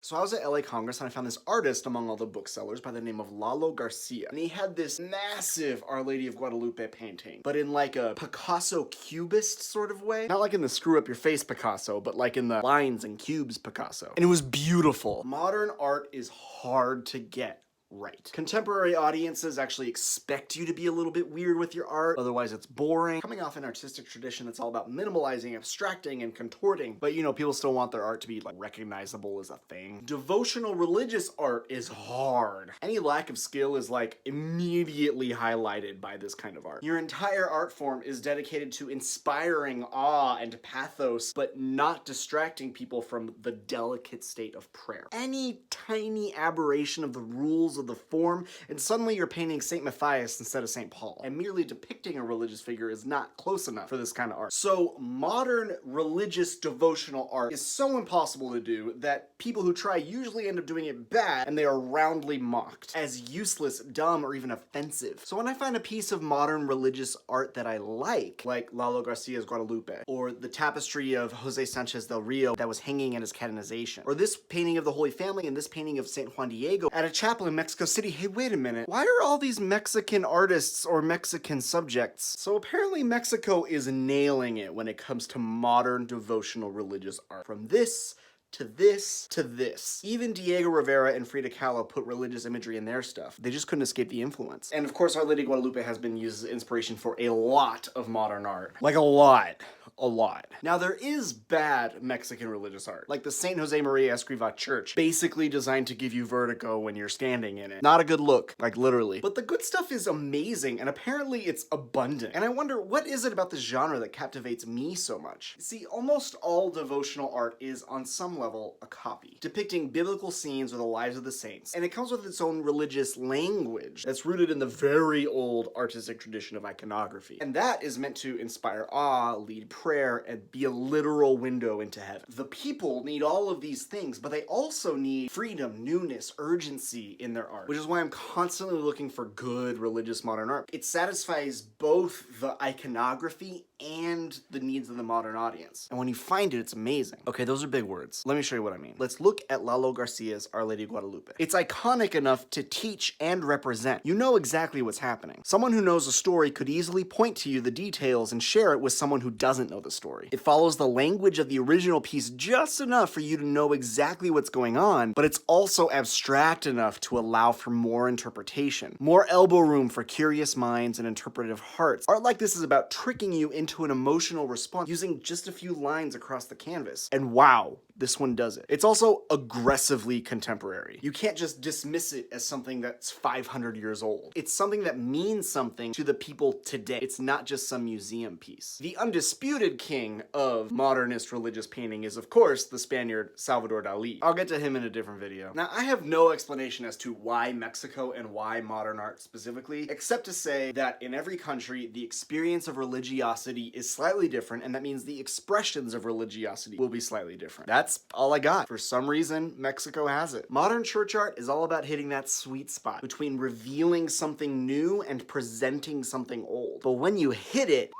So I was at LA Congress and I found this artist among all the booksellers by the name of Lalo Garcia. And he had this massive Our Lady of Guadalupe painting, but in like a Picasso cubist sort of way. Not like in the screw up your face Picasso, but like in the lines and cubes Picasso. And it was beautiful. Modern art is hard to get right. Contemporary audiences actually expect you to be a little bit weird with your art, otherwise it's boring. Coming off an artistic tradition that's all about minimalizing, abstracting, and contorting, but you know, people still want their art to be like recognizable as a thing. Devotional religious art is hard. Any lack of skill is like immediately highlighted by this kind of art. Your entire art form is dedicated to inspiring awe and pathos, but not distracting people from the delicate state of prayer. Any tiny aberration of the rules of the form, and suddenly you're painting St. Matthias instead of St. Paul. And merely depicting a religious figure is not close enough for this kind of art. So modern religious devotional art is so impossible to do that people who try usually end up doing it bad, and they are roundly mocked as useless, dumb, or even offensive. So when I find a piece of modern religious art that I like Lalo Garcia's Guadalupe, or the tapestry of Jose Sanchez del Rio that was hanging at his canonization, or this painting of the Holy Family and this painting of St. Juan Diego at a chapel in Mexico City. Hey, wait a minute. Why are all these Mexican artists or Mexican subjects? So apparently Mexico is nailing it when it comes to modern devotional religious art. From this to this to this. Even Diego Rivera and Frida Kahlo put religious imagery in their stuff. They just couldn't escape the influence. And of course, Our Lady Guadalupe has been used as inspiration for a lot of modern art. Like a lot. A lot. Now there is bad Mexican religious art, like the St. Jose Maria Escriva Church, basically designed to give you vertigo when you're standing in it. Not a good look, like literally. But the good stuff is amazing, and apparently it's abundant. And I wonder, what is it about this genre that captivates me so much? See, almost all devotional art is on some level a copy, depicting biblical scenes or the lives of the saints, and it comes with its own religious language that's rooted in the very old artistic tradition of iconography. And that is meant to inspire awe, lead prayer, and be a literal window into heaven. The people need all of these things, but they also need freedom, newness, urgency in their art, which is why I'm constantly looking for good religious modern art. It satisfies both the iconography and the needs of the modern audience. And when you find it, it's amazing. Okay, those are big words. Let me show you what I mean. Let's look at Lalo Garcia's Our Lady of Guadalupe. It's iconic enough to teach and represent. You know exactly what's happening. Someone who knows a story could easily point to you the details and share it with someone who doesn't know the story. It follows the language of the original piece just enough for you to know exactly what's going on, but it's also abstract enough to allow for more interpretation, more elbow room for curious minds and interpretive hearts. Art like this is about tricking you into an emotional response using just a few lines across the canvas. And wow, this one does it. It's also aggressively contemporary. You can't just dismiss it as something that's 500 years old. It's something that means something to the people today. It's not just some museum piece. The undisputed king of modernist religious painting is, of course, the Spaniard Salvador Dali. I'll get to him in a different video. Now, I have no explanation as to why Mexico and why modern art specifically, except to say that in every country, the experience of religiosity is slightly different, and that means the expressions of religiosity will be slightly different. That's all I got. For some reason, Mexico has it. Modern church art is all about hitting that sweet spot between revealing something new and presenting something old. But when you hit it,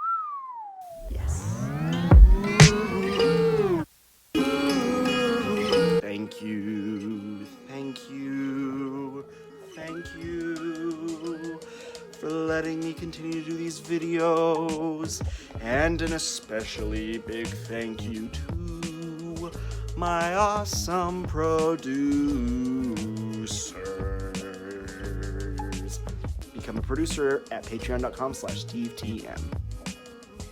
yes. Thank you. Thank you. Thank you for letting me continue to do these videos. And an especially big thank you to my awesome producers. Become a producer at patreon.com/SteveTM.